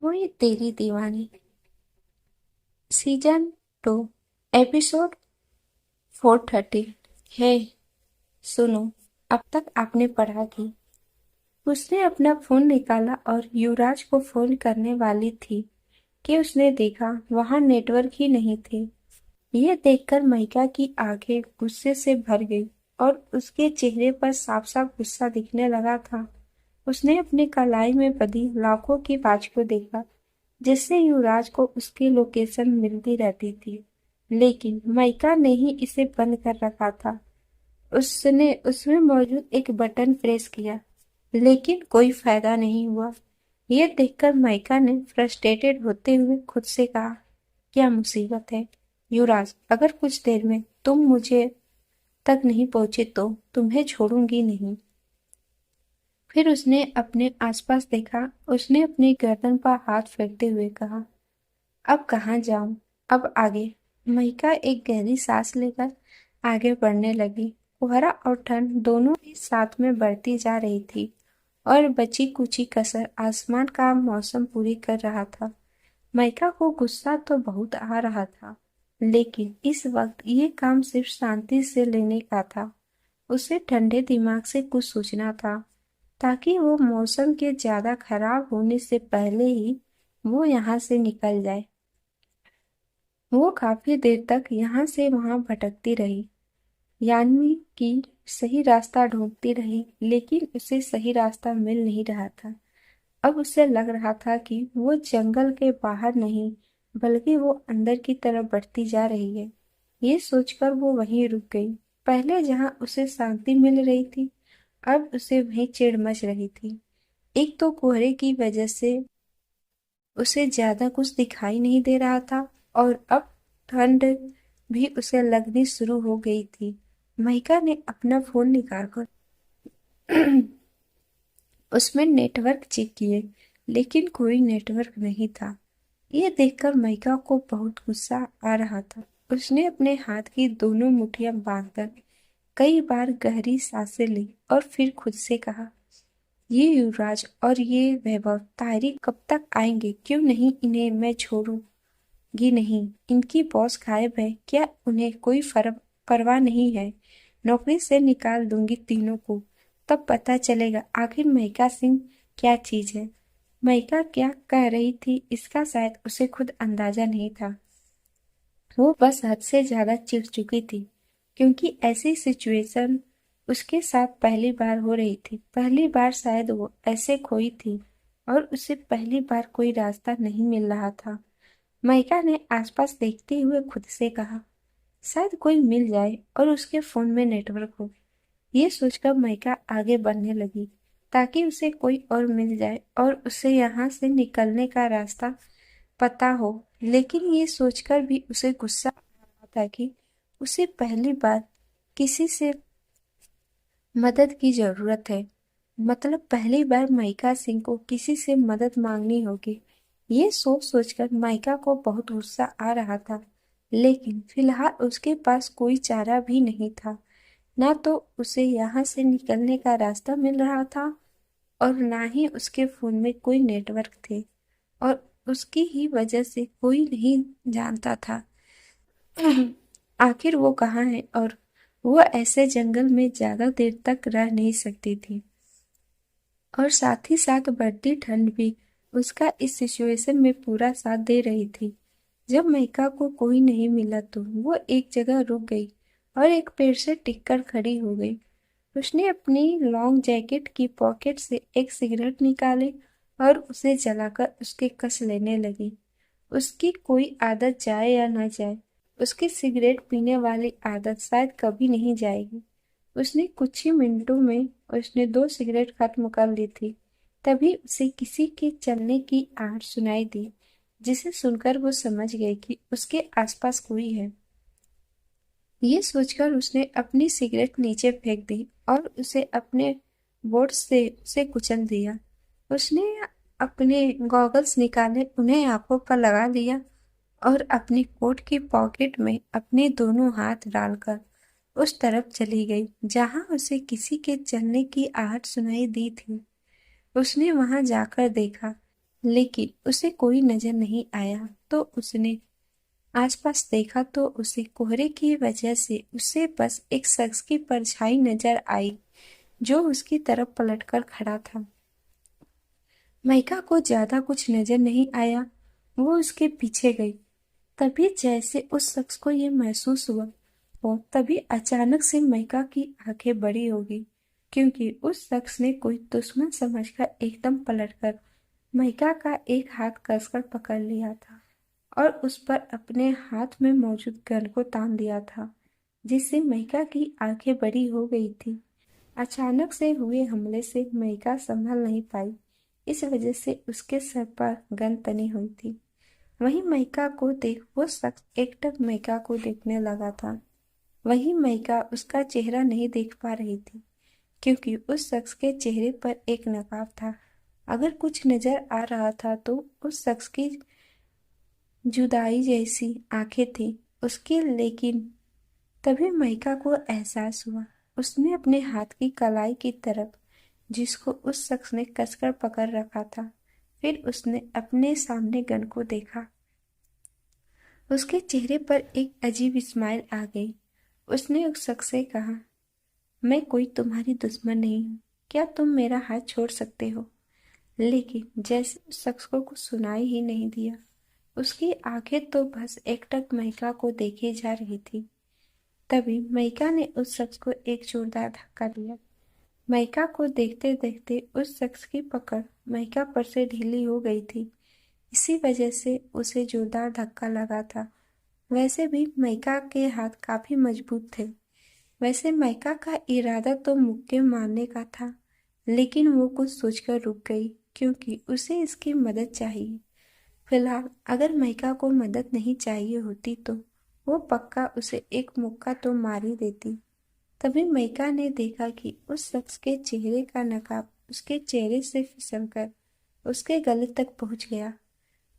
वही तेरी दीवानी season 2 episode 430। हे सुनो, अब तक आपने पढ़ा कि उसने अपना फोन निकाला और युवराज को फोन करने वाली थी कि उसने देखा वहां नेटवर्क ही नहीं थे। यह देखकर महिका की आंखें गुस्से से भर गई और उसके चेहरे पर साफ साफ गुस्सा दिखने लगा था। उसने अपने कलाई में बंधी लाखों की वॉच को देखा जिससे युवराज को उसकी लोकेशन मिलती रहती थी, लेकिन माइका ने ही इसे बंद कर रखा था। उसने उसमें मौजूद एक बटन प्रेस किया, लेकिन कोई फायदा नहीं हुआ। यह देखकर माइका ने फ्रस्ट्रेटेड होते हुए खुद से कहा, क्या मुसीबत है युवराज, अगर कुछ देर में तुम मुझे तक नहीं पहुंचे तो तुम्हें छोड़ूंगी नहीं। फिर उसने अपने आसपास देखा। उसने अपनी गर्दन पर हाथ फेरते हुए कहा, अब कहाँ जाऊं, अब आगे। महिका एक गहरी सांस लेकर आगे बढ़ने लगी। कोहरा और ठंड दोनों ही साथ में बढ़ती जा रही थी और बची कुची कसर आसमान का मौसम पूरी कर रहा था। महिका को गुस्सा तो बहुत आ रहा था, लेकिन इस वक्त ये काम सिर्फ शांति से लेने का था। उसे ठंडे दिमाग से कुछ सोचना था ताकि वो मौसम के ज्यादा खराब होने से पहले ही वो यहाँ से निकल जाए। वो काफी देर तक यहाँ से वहां भटकती रही, यानी कि सही रास्ता ढूंढती रही, लेकिन उसे सही रास्ता मिल नहीं रहा था। अब उसे लग रहा था कि वो जंगल के बाहर नहीं, बल्कि वो अंदर की तरफ बढ़ती जा रही है। ये सोचकर वो वहीं रुक गई। पहले जहां उसे शांति मिल रही थी, अब उसे वहीं चिढ़ मच रही थी। एक तो कोहरे की वजह से उसे ज्यादा कुछ दिखाई नहीं दे रहा था, और अब ठंड भी उसे लगनी शुरू हो गई थी। महिका ने अपना फोन निकालकर उसमें नेटवर्क चेक किए, लेकिन कोई नेटवर्क नहीं था। ये देखकर महिका को बहुत गुस्सा आ रहा था। उसने अपने हाथ की दोनों मुट्ठियां बांधकर कई बार गहरी सांसें ली और फिर खुद से कहा, ये युवराज और ये वैभव तारी कब तक आएंगे? क्यों नहीं इन्हें मैं छोड़ूंगी नहीं। इनकी बॉस गायब है क्या? उन्हें कोई फर्क परवाह नहीं है। नौकरी से निकाल दूंगी तीनों को, तब पता चलेगा आखिर महिका सिंह क्या चीज है। महिका क्या कह रही थी इसका शायद उसे खुद अंदाजा नहीं था। वो बस हद से ज्यादा चिढ़ चुकी थी, क्योंकि ऐसी सिचुएशन उसके साथ पहली बार हो रही थी। पहली बार शायद वो ऐसे खोई थी और उसे पहली बार कोई रास्ता नहीं मिल रहा था। माइका ने आसपास देखते हुए खुद से कहा, शायद कोई मिल जाए और उसके फोन में नेटवर्क हो। ये सोचकर माइका आगे बढ़ने लगी ताकि उसे कोई और मिल जाए और उसे यहाँ से निकलने का रास्ता पता हो। लेकिन ये सोचकर भी उसे गुस्सा आ रहा था कि उसे पहली बार किसी से मदद की जरूरत है। मतलब पहली बार माइका सिंह को किसी से मदद मांगनी होगी। ये सोच सोचकर माइका को बहुत गुस्सा आ रहा था, लेकिन फिलहाल उसके पास कोई चारा भी नहीं था। ना तो उसे यहाँ से निकलने का रास्ता मिल रहा था और ना ही उसके फोन में कोई नेटवर्क थे, और उसकी ही वजह से कोई नहीं जानता था आखिर वो कहाँ है, और वो ऐसे जंगल में ज्यादा देर तक रह नहीं सकती थी। और साथ ही साथ बढ़ती ठंड भी उसका इस सिचुएशन में पूरा साथ दे रही थी। जब मेका को कोई नहीं मिला तो वो एक जगह रुक गई और एक पेड़ से टिककर खड़ी हो गई। उसने अपनी लॉन्ग जैकेट की पॉकेट से एक सिगरेट निकाली और उसे जलाकर उसके कस लेने लगी। उसकी कोई आदत जाए या न जाए, उसकी सिगरेट पीने वाली आदत शायद कभी नहीं जाएगी। उसने कुछ ही मिनटों में उसने 2 सिगरेट खत्म कर ली थी। तभी उसे किसी के चलने की आहट सुनाई दी, जिसे सुनकर वो समझ गई कि उसके आसपास कोई है। ये सोचकर उसने अपनी सिगरेट नीचे फेंक दी और उसे अपने बोर्ड से उसे कुचल दिया। उसने अपने गॉगल्स निकाले, उन्हें आंखों पर लगा लिया और अपनी कोट की पॉकेट में अपने दोनों हाथ डालकर उस तरफ चली गई जहां उसे किसी के चलने की आहट सुनाई दी थी। उसने वहां जाकर देखा लेकिन उसे कोई नजर नहीं आया। तो उसने आसपास देखा तो उसे कोहरे की वजह से उसे बस एक शख्स की परछाई नजर आई जो उसकी तरफ पलटकर खड़ा था। माइका को ज्यादा कुछ नजर नहीं आया। वो उसके पीछे गई। तभी जैसे उस शख्स को ये महसूस हुआ और तभी अचानक से माइका की आंखें बड़ी हो गई, क्योंकि उस शख्स ने कोई दुश्मन समझकर एकदम पलटकर माइका का एक हाथ कसकर पकड़ लिया था और उस पर अपने हाथ में मौजूद गन को तान दिया था, जिससे माइका की आंखें बड़ी हो गई थी। अचानक से हुए हमले से माइका संभल नहीं पाई। इस वजह से उसके सर पर गन तनी हुई थी। वहीं माइका को देख वो शख्स एकटक माइका को देखने लगा था। वहीं माइका उसका चेहरा नहीं देख पा रही थी, क्योंकि उस शख्स के चेहरे पर एक नकाब था। अगर कुछ नजर आ रहा था तो उस शख्स की जुदाई जैसी आंखें थी उसकी। लेकिन तभी माइका को एहसास हुआ। उसने अपने हाथ की कलाई की तरफ, जिसको उस शख्स ने कसकर पकड़ रखा था। फिर उसने अपने सामने गन को देखा। उसके चेहरे पर एक अजीब स्माइल आ गई। उसने उस शख्स से कहा, मैं कोई तुम्हारी दुश्मन नहीं हूँ, क्या तुम मेरा हाथ छोड़ सकते हो? लेकिन जैसे उस शख्स को कुछ सुनाई ही नहीं दिया। उसकी आंखें तो बस एकटक माइका को देखे जा रही थी। तभी माइका ने उस शख्स को एक जोरदार धक्का दिया। माइका को देखते देखते उस शख्स की पकड़ माइका पर से ढीली हो गई थी। इसी वजह से उसे जोरदार धक्का लगा था। वैसे भी माइका के हाथ काफी मजबूत थे। वैसे माइका का इरादा तो मुक्के मारने का था, लेकिन वो कुछ सोचकर रुक गई, क्योंकि उसे इसकी मदद चाहिए। फिलहाल अगर माइका को मदद नहीं चाहिए होती तो वो पक्का उसे एक मुक्का तो मार ही देती। तभी माइका ने देखा कि उस शख्स के चेहरे का नकाब उसके चेहरे से फिसलकर उसके गले तक पहुंच गया।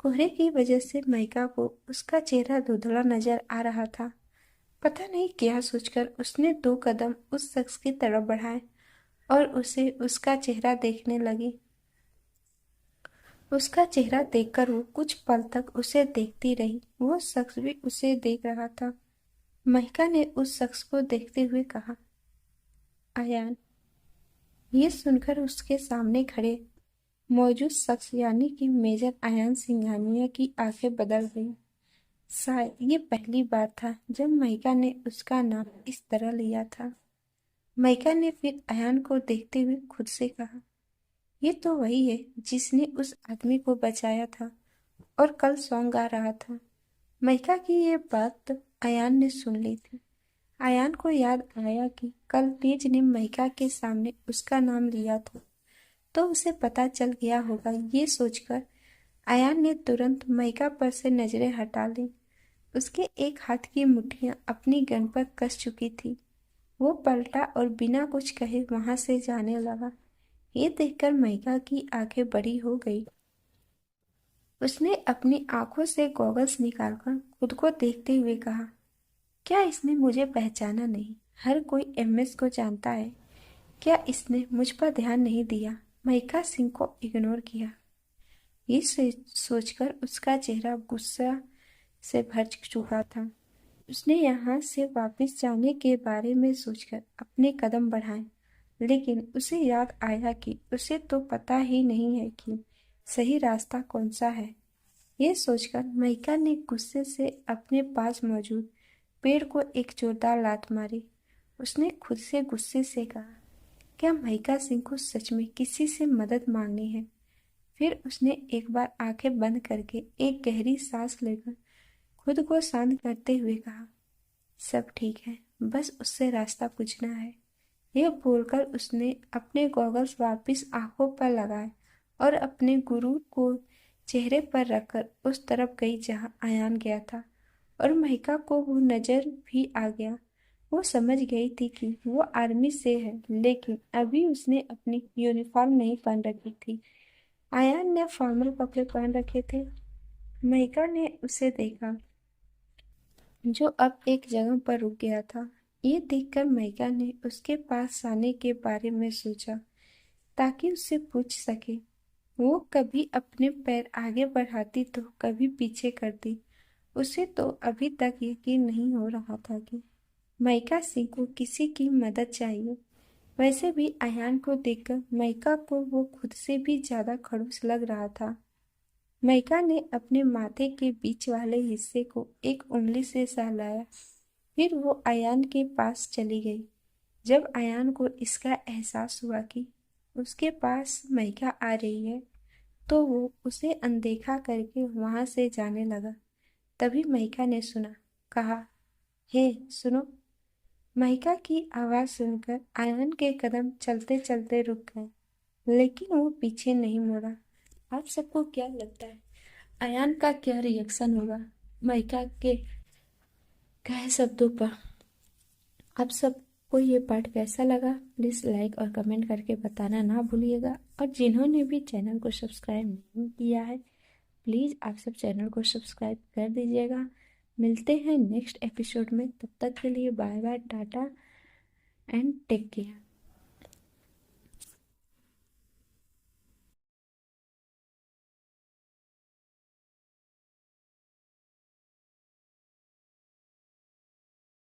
कोहरे की वजह से माइका को उसका चेहरा धुंधला नजर आ रहा था। पता नहीं क्या सोचकर उसने 2 कदम उस शख्स की तरफ बढ़ाए और उसे उसका चेहरा देखने लगी। उसका चेहरा देखकर वो कुछ पल तक उसे देखती रही। वो शख्स भी उसे देख रहा था। महिका ने उस शख्स को देखते हुए कहा, आयान। ये सुनकर उसके सामने खड़े मौजूद शख्स यानी कि मेजर आयान सिंघानिया की आंखें बदल गईं। शायद ये पहली बार था जब महिका ने उसका नाम इस तरह लिया था। महिका ने फिर आयान को देखते हुए खुद से कहा, ये तो वही है जिसने उस आदमी को बचाया था और कल सॉन्ग गा रहा था। महिका की ये बात अयान ने सुन ली थी। अयान को याद आया कि कल तेज ने महिका के सामने उसका नाम लिया था, तो उसे पता चल गया होगा। ये सोचकर अयान ने तुरंत महिका पर से नजरें हटा ली। उसके एक हाथ की मुट्ठियां अपनी गन पर कस चुकी थी। वो पलटा और बिना कुछ कहे वहां से जाने लगा। ये देखकर महिका की आंखें बड़ी हो गई। उसने अपनी आंखों से गॉगल्स निकालकर खुद को देखते हुए कहा, क्या इसने मुझे पहचाना नहीं? हर कोई एमएस को जानता है। क्या इसने मुझ पर ध्यान नहीं दिया? महिका सिंह को इग्नोर किया। ये सोचकर उसका चेहरा गुस्सा से भर चुका था। उसने यहाँ से वापस जाने के बारे में सोचकर अपने कदम बढ़ाए, लेकिन उसे याद आया कि उसे तो पता ही नहीं है कि सही रास्ता कौन सा है। ये सोचकर महिका ने गुस्से से अपने पास मौजूद पेड़ को एक जोरदार लात मारी। उसने खुद से गुस्से से कहा, क्या महिका सिंह को सच में किसी से मदद मांगनी है? फिर उसने एक बार आंखें बंद करके एक गहरी सांस लेकर खुद को शांत करते हुए कहा, सब ठीक है, बस उससे रास्ता पूछना है। यह बोलकर उसने अपने गॉगल्स वापस आंखों पर लगाए और अपने गुरु को चेहरे पर रखकर उस तरफ गई जहां आयान गया था। और महिका को वो नजर भी आ गया। वो समझ गई थी कि वो आर्मी से है, लेकिन अभी उसने अपनी यूनिफॉर्म नहीं पहन रखी थी। आयान ने फॉर्मल कपड़े पहन रखे थे। महिका ने उसे देखा, जो अब एक जगह पर रुक गया था। ये देखकर महिका ने उसके पास आने के बारे में सोचा, ताकि उससे पूछ सके, वो कभी अपने पैर आगे बढ़ाती तो कभी पीछे करती। उसे तो अभी तक यकीन नहीं हो रहा था कि माइका सिंह को किसी की मदद चाहिए। वैसे भी अयान को देखकर माइका को वो खुद से भी ज्यादा खड़ूस लग रहा था। माइका ने अपने माथे के बीच वाले हिस्से को एक उंगली से सहलाया। फिर वो अयान के पास चली गई। जब अयान को इसका एहसास हुआ कि उसके पास माइका आ रही है, तो वो उसे अनदेखा करके वहां से जाने लगा। तभी माइका ने कहा, हे सुनो। माइका की आवाज सुनकर आयन के कदम चलते चलते रुक गए, लेकिन वो पीछे नहीं मुड़ा। आप सबको क्या लगता है, अयान का क्या रिएक्शन होगा माइका के कहे शब्दों पर? आप सबको ये पार्ट कैसा लगा, प्लीज़ लाइक और कमेंट करके बताना ना भूलिएगा। और जिन्होंने भी चैनल को सब्सक्राइब नहीं किया है, प्लीज़ आप सब चैनल को सब्सक्राइब कर दीजिएगा। मिलते हैं नेक्स्ट एपिसोड में, तब तक के लिए bye bye, tata and take care.